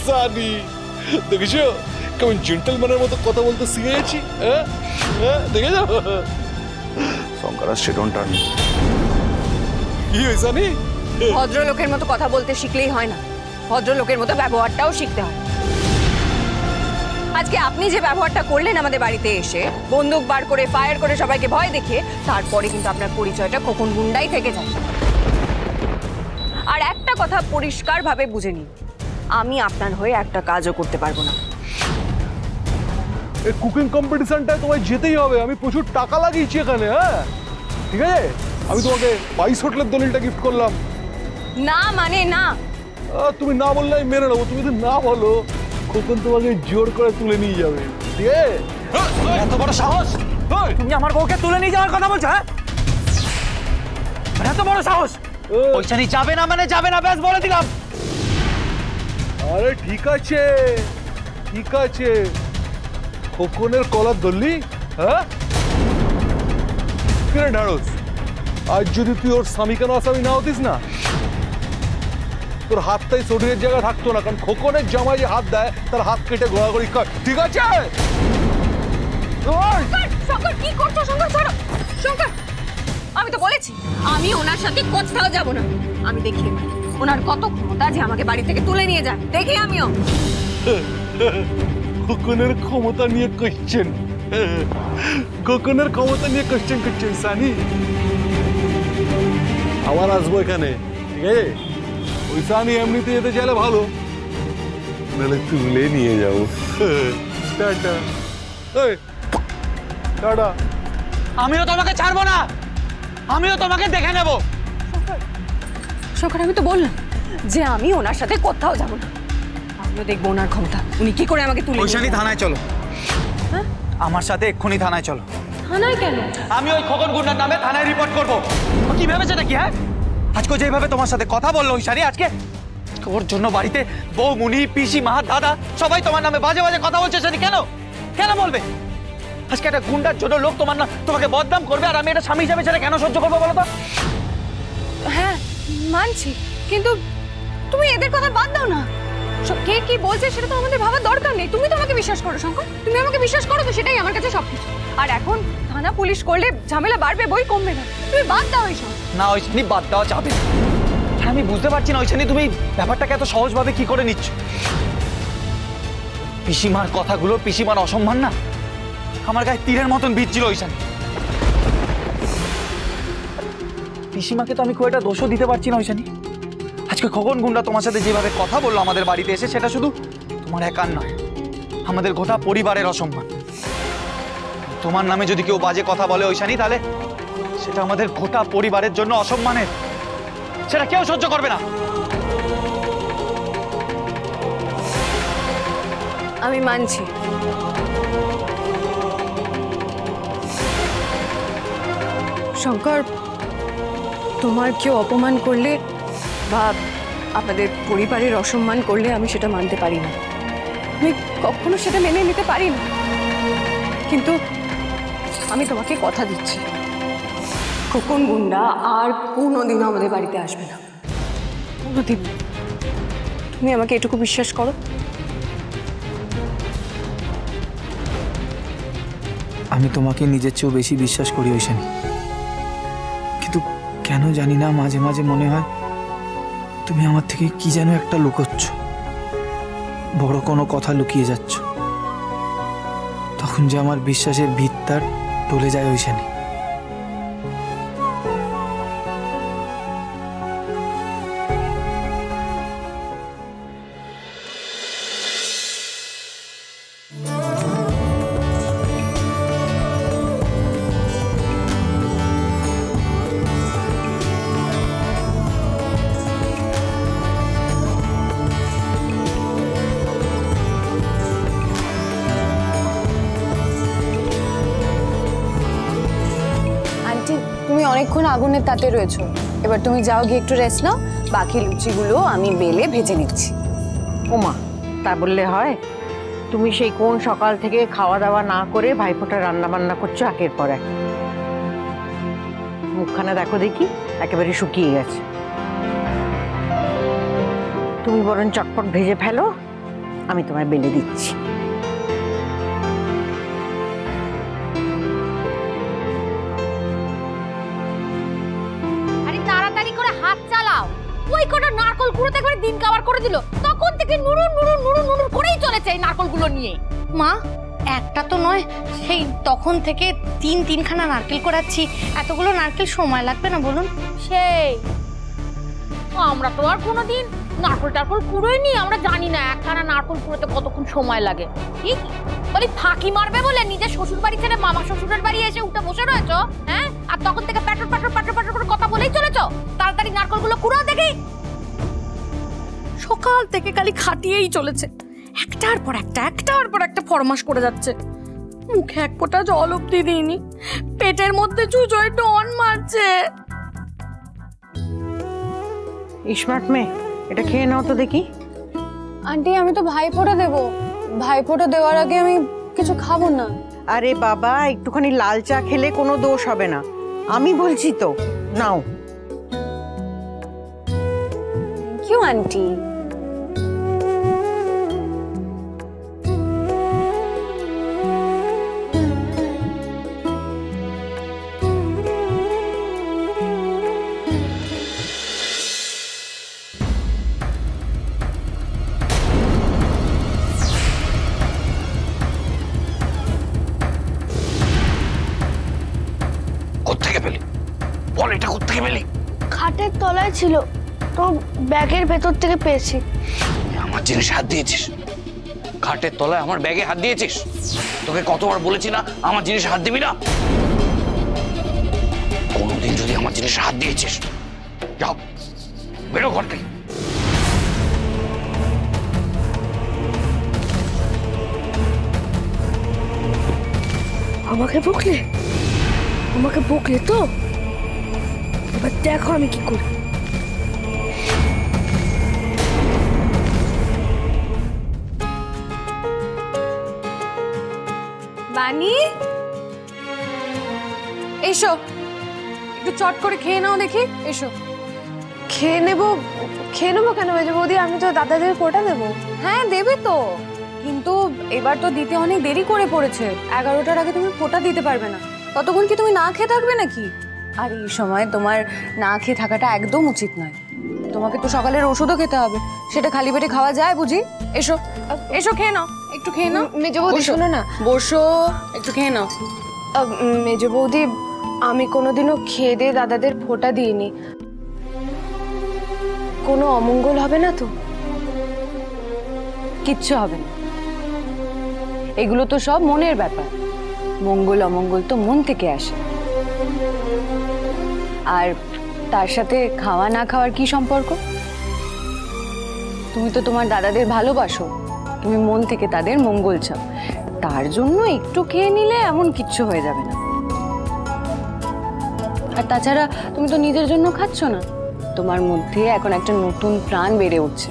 সানি দেখেছো কেমন জেন্টলম্যানের মতো কথা বলতে শিখে গেছি। দেখেছো শঙ্কর সেটন টার্ন কি হয়েছে সানি? ভদ্রলোকের মতো কথা বলতে শিখলেই হয় না, ভদ্রলোকের মতো ব্যবহারটাও শিখতে হয়। আজকে আপনি যে ব্যবহারটা করলেন আমাদের বাড়িতে এসে, বন্দুক বার করে ফায়ার করে সবাইকে ভয় দেখিয়ে, তারপরে কিন্তু আপনার পরিচয়টা খোকন গুন্ডাই থেকে যায়। আর একটা কথা পরিষ্কারভাবে বুঝে নিন, আমি আপনার হয়ে একটা কাজও করতে পারবো না। এই কুকিং কম্পিটিশনটায় তোমায় যেতেই হবে। আমি প্রচুর টাকা লাগিয়েছি এখানে। হ্যাঁ ঠিক আছে, আমি তোমাকে 22 হোটেলের দলিলটা গিফট করলাম। না মানে না। তুমি না বললে আমি মেনে নেবো। তুমি যদি না বলো খোকন তোমাকে জোর করে তুলে নিয়ে যাবে। ঠিক আছে? এত বড় সাহস তুমি আমার বউকে তুলে নিয়ে যাওয়ার কথা বলছো? হ্যাঁ এত বড় সাহস? ওইখানে যাবে না মানে যাবে না, ব্যাস বলে দিলাম। আরে ঠিক আছে ঠিক আছে, খোকনের কলার ধরলি? হ্যাঁ কিরে ঢাড়স, আজ যদি তুই ওর স্বামীকে আসামি না হতিস না, তোর হাতটাই শরীরের জায়গায় থাকতো না। কারণ খোকনের জামাই যে হাত দেয় তার হাত কেটে ঘোরাঘুরি কর। ঠিক আছে? শঙ্কর কি করছো? শঙ্কর ছাড়ো। শঙ্কর আমি তো বলেছি আমি ওনার সাথে কোথাও যাব না। আমি দেখি ওনার কত ক্ষমতা যে আমাকে বাড়ি থেকে তুলে নিয়ে যায়। দেখি আমিও। খোকনের ক্ষমতা নিয়ে কোশ্চেন, খোকনের ক্ষমতা নিয়ে কোশ্চেন করছেন সানি। আবার আসবো এখানে। ঠিক আছে? ওই সানি এমনিতে যেতে চাইলে ভালো, নাহলে তুলে নিয়ে যাবো। টাটা। টাটা। আমিও তোমাকে ছাড়বো না, আমিও তোমাকে দেখে নেব। শঙ্কর আমি তো বললাম যে আমি ওনার সাথে কোথাও যাব না। আমিও দেখবো ওনার ক্ষমতা, উনি কি করে আমাকে তুলে। ওইখানে থানায় চলো। হ্যাঁ আমার সাথে এক্ষুনি থানায় চলো। থানায় কেন? আমি ওই খোকন গুন্ডার নামে থানায় রিপোর্ট করবো। ও কি ভেবেছে নাকি? হ্যাঁ আজকে যেভাবে তোমার সাথে কথা বললো ঐশানি, আজকে ওর জন্য বাড়িতে বউ, মুনি, পিসি, মা, দাদা সবাই তোমার নামে বাজে বাজে কথা বলছে। ঐশানি কেন কেন বলবে? আজকে একটা গুন্ডার জন্য লোক তোমার না তোমাকে বদনাম করবে, আর আমি এটা স্বামী হিসাবে সেটা কেন সহ্য করবো বলো তো? হ্যাঁ মানছি, কিন্তু তুমি এদের কথা বাদ দাও না। কে কি বলছে সেটা তো আমাদের ভাবার দরকার নেই। তুমি তো আমাকে বিশ্বাস করো শঙ্কর, তুমি আমাকে বিশ্বাস করো তো, সেটাই আমার কাছে সবকিছু। আর এখন থানা পুলিশ করলে ঝামেলা বাড়বে, বই কমবে না। তুমি বাদ দাও এইসব। না ঐশানি, বাদ দেওয়া যাবে না। আমি বুঝতে পারছি না ঐশানি তুমি ব্যাপারটাকে এত সহজভাবে কি করে নিচ্ছ। পিসিমার কথাগুলো, পিসিমার অসম্মান না আমার গায়ে তীরের মতন বিচ্ছিল ঐশানি। পিসিমাকে তো আমি খুব একটা দোষও দিতে পারছি না ঐশানি। আজকে খোকন গুন্ডা তোমার সাথে যেভাবে কথা বললো আমাদের বাড়িতে এসে, সেটা শুধু তোমার একার নয়, আমাদের গোটা পরিবারের অসম্মান। তোমার নামে যদি কেউ বাজে কথা বলে ঐশানি, তাহলে সেটা আমাদের গোটা পরিবারের জন্য অসম্মানের, সেটা কেউ সহ্য করবে না। আমি মানছি, শঙ্কর তোমার কেউ অপমান করলে বা আমাদের পরিবারের অসম্মান করলে আমি সেটা মানতে পারি না। আমি কখনো সেটা মেনে নিতে পারি না। কিন্তু আমি তোমাকে কথা দিচ্ছি, খোকন গুন্ডা আর কোনোদিনও আমাদের বাড়িতে আসবে না, কোনোদিন। তুমি আমাকে এটুকু বিশ্বাস করো। আমি তোমাকে নিজের চেয়েও বেশি বিশ্বাস করি ঐশানি, কিন্তু কেন জানি না মাঝে মাঝে মনে হয় তুমি আমার থেকে কি যেন একটা লুকোচ্ছ, বড় কোনো কথা লুকিয়ে যাচ্ছ। তখন যে আমার বিশ্বাসের ভিতটা টলে যায় ঐশানি। তুমি অনেকক্ষণ আগুনের তাতে রয়েছো, এবার তুমি যাও গিয়ে একটু রেস্ট নাও। বাকি লুচিগুলো আমি বেলে ভেজে নিচ্ছি। ওমা, তা বললে হয়? তুমি সেই কোন সকাল থেকে খাওয়া দাওয়া না করে ভাইফোঁটা রান্না বান্না করছো একের পর এক। মুখখানা দেখো দেখি, একেবারে শুকিয়ে গেছে। তুমি বরং চটপট ভেজে ফেলো, আমি তোমায় বেলে দিচ্ছি। আরে তাড়াতাড়ি করে হাত চালাও, ওই কটা নারকল কুড়োতে করে দিন কাবার করে দিল, তখন থেকে নুরুন নুরুন নুরুন নুরুন করেই চলেছে এই নারকলগুলো নিয়ে। মা, একটা তো নয়, সেই তখন থেকে তিনখানা নারকেল করাচ্ছি, এতগুলো নারকেল সময় লাগবে না বলুন? সেই আমরা তো আর কোনোদিন নারকল টারকল কুড়োইনি, আমরা জানি না একখানা নারকল কুড়োতে কতক্ষণ সময় লাগে। ঠিক বলি ফাঁকি মারবে বলে নিজের শ্বশুর বাড়ি ছেড়ে মামা শ্বশুরের বাড়ি এসে উঠে বসে রয়েছ, হ্যাঁ? আর তখন থেকে প্যাটর প্যাটর প্যাটর প্যাটর করে কথা বলেই চলেছ। তাড়াতাড়ি নারকলগুলো কুড়াও দেখি। সকাল থেকে খালি খাটিয়েই চলেছে, একটার পর একটা ফরমাস করে যাচ্ছে। মুখে এক ফোঁটা জল অব্দি দিইনি, পেটের মধ্যে চুচোয় টন মারছে। স্মার্ট মেয়ে, এটা খেয়ে নাও তো দেখি। আন্টি, আমি তো ভাইফোঁটা দেবো, ভাইফোঁটা দেওয়ার আগে আমি কিছু খাবো না। আরে বাবা, একটুখানি লাল চা খেলে কোনো দোষ হবে না, আমি বলছি তো, নাও। Q aunty? কোত্থেকে পেলি? বল, এটা কোত্থেকে পেলি? খাটের তলায় ছিল, তো ব্যাগের ভেতর থেকে পেয়েছি। আমার জিনিস হাত দিয়েছিস? খাটের তলায় আমার ব্যাগে হাত দিয়েছিস? তোকে কতবার বলেছি না আমার জিনিস হাত দিবি না? কোনোদিন যদি আমার জিনিস হাত দিয়েছিস, যাও বেরো ঘর থেকে। আমাকে বকলে তো, এবার দেখো আমি কি করি। বানি, এসো, একটু চট করে খেয়ে নাও দেখি। এসো। খেয়ে নেবো কেন মেজো বৌদি? আমি তো দাদাদের ফোঁটা দেবো। হ্যাঁ দেবে তো, কিন্তু এবার তো দিতে অনেক দেরি করে পড়েছে। 11টার আগে তুমি ফোঁটা দিতে পারবে না। ততক্ষণ কি তুমি না খেয়ে থাকবে নাকি? আর এই সময় তোমার না খেয়ে থাকাটা একদম উচিত নয়। তোমাকে তো সকালের ওষুধও খেতে হবে, সেটা খালি পেটে খাওয়া যায় বুঝি? এসো এসো, খেয়ে নাও, একটু খেয়ে নাও। মেজো বৌদি শোনো না, বসো, একটু খেয়ে নাও। মেজো বৌদি, আমি কোনোদিনও খেয়ে দিয়ে দাদাদের ফোঁটা দিইনি, কোনো অমঙ্গল হবে না তো? কিচ্ছু হবে না, এগুলো তো সব মনের ব্যাপার। মঙ্গল অমঙ্গল তো মন থেকে আসে। আর তার সাথে খাওয়া না খাওয়ার কি সম্পর্ক? তুমি তো তোমার দাদাদের ভালোবাসো, তুমি মন থেকে তাদের মঙ্গল চাও, তার জন্য একটু খেয়ে নিলে এমন কিচ্ছু হয়ে যাবে না। আর তাছাড়া তুমি তো নিজের জন্য খাচ্ছ না, তোমার মধ্যে এখন একটা নতুন প্রাণ বেড়ে উঠছে।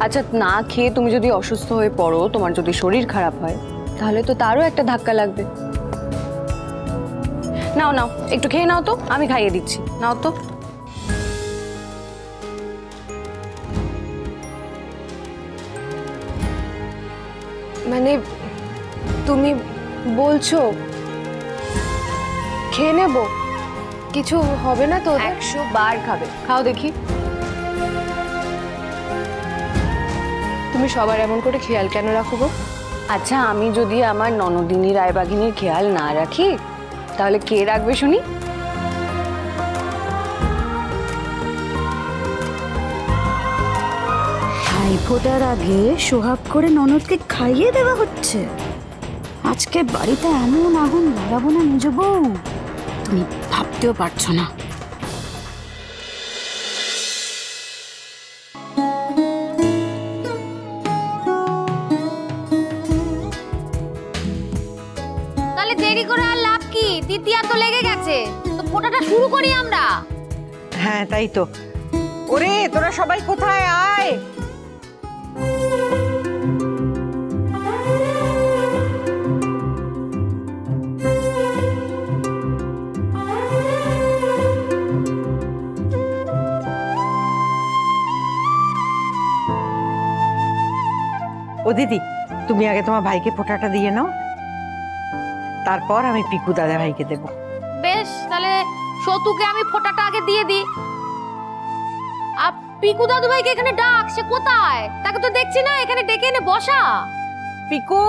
আচ্ছা, না খেয়ে তুমি যদি অসুস্থ হয়ে পড়ো, তোমার যদি শরীর খারাপ হয়, তাহলে তো তারও একটা ধাক্কা লাগবে। নাও নাও, একটু খেয়ে নাও তো, আমি খাইয়ে দিচ্ছি, নাও তো। মানে তুমি বলছো খেয়ে নেব, কিছু হবে না তো? 100 বার খাবে, খাও দেখি। তুমি সবার এমন করে খেয়াল কেন রাখো গো? আচ্ছা, আমি যদি আমার ননদিনী রায়বাঘিনীর খেয়াল না রাখি, তাহলে কে রাখবে শুনি? ভাইফোঁটার আগে সোহাগ করে ননদকে খাইয়ে দেওয়া হচ্ছে। আজকে বাড়িতে এমন আগুন লাগাবো না মেজো বউ, তুমি ভাবতেও পারছো না। তাহলে দেরি করে আর লাভ কি? তৃতীয়া তো লেগে গেছে, তো ফোঁটাটা শুরু করি আমরা। হ্যাঁ তাই তো। ওরে তোরা সবাই কোথায়, আয়। দিদি, তুমি আগে তোমার ভাইকে ফোঁটাটা দিয়ে নাও, তারপর আমি পিকু দাদা ভাইকে দেবো। বেশ, তাহলে সতুকে আমি ফোঁটাটা আগে দিয়ে দিই। আর পিকু দাদু ভাইকে এখানে ডাক, সে কোথায়? তাকে তো দেখছি না, এখানে ডেকে এনে বসা। পিকু,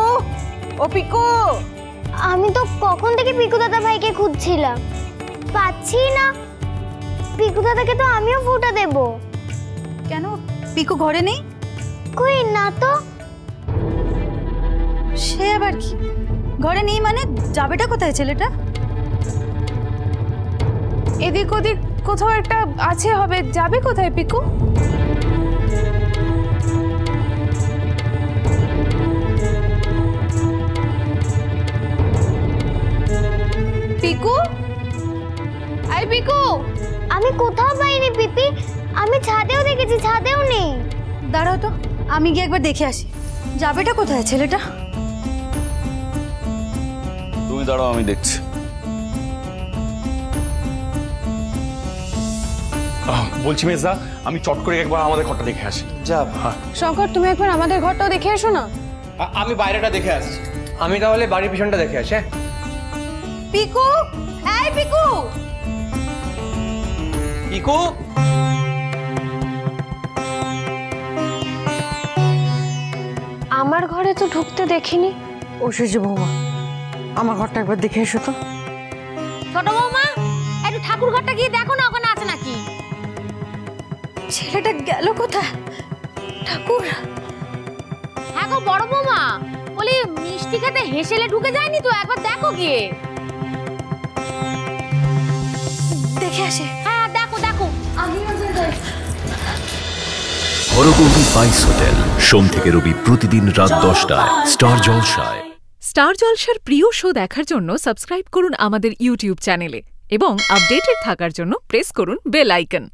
ও পিকু। আমি তো কখন থেকে পিকু দাদা ভাইকে খুঁজছিলাম, পাচ্ছি না। পিকু দাদাকে তো আমিও ফোঁটা দেব। কেন পিকু ঘরে নেই? কই না তো। সে আবার কি? ঘরে নেই মানে যাবেটা কোথায় ছেলেটা? এদিক ওদিক কোথাও একটা আছে হবে, যাবে কোথায় পিকু? পিকু, আই পিকু। আমি কোথাও পাইনি পিপি, আমি ছাদেও দেখেছি, ছাদেও নেই। দাঁড়াও তো, আমি গিয়ে একবার দেখে আসি। যাবেটা কোথায় ছেলেটা? তুমি দাঁড়াও, আমি দেখছি। বলছি মেজদা, আমি চট করে একবার আমাদের ঘরটা দেখে আসি। যা। শঙ্কর, তুমি একবার আমাদের ঘরটাও দেখে এসো না। আমি বাইরেটা দেখে আসছি। আমি তাহলে বাড়ির পিছনটা দেখে আসি। হ্যাঁ পিকু, এই পিকু। পিকু, আমার ঘরে তো ঢুকতে দেখিনি। ও সেজে বৌমা, আমার ঘরটা একবার দেখে এসো তো। ছোট বৌমা, একটু ঠাকুর ঘরটা গিয়ে দেখো না, ওখানে আছে নাকি। ছেলেটা গেল কোথায়? ঠাকুর। হ্যাঁ গো বড় বৌমা, বলি মিষ্টি খেতে হেসেলে ঢুকে যায়নি তো, একবার দেখো গিয়ে। দেখে আসে। হ্যাঁ দেখো দেখো। হরগৌরী স্পাইস হোটেল, সোম থেকে রবি প্রতিদিন রাত 10টায় স্টার জলসায়। স্টার জলসার প্রিয় শো দেখার জন্য সাবস্ক্রাইব করুন আমাদের ইউটিউব চ্যানেলে এবং আপডেটেড থাকার জন্য প্রেস করুন বেল আইকন।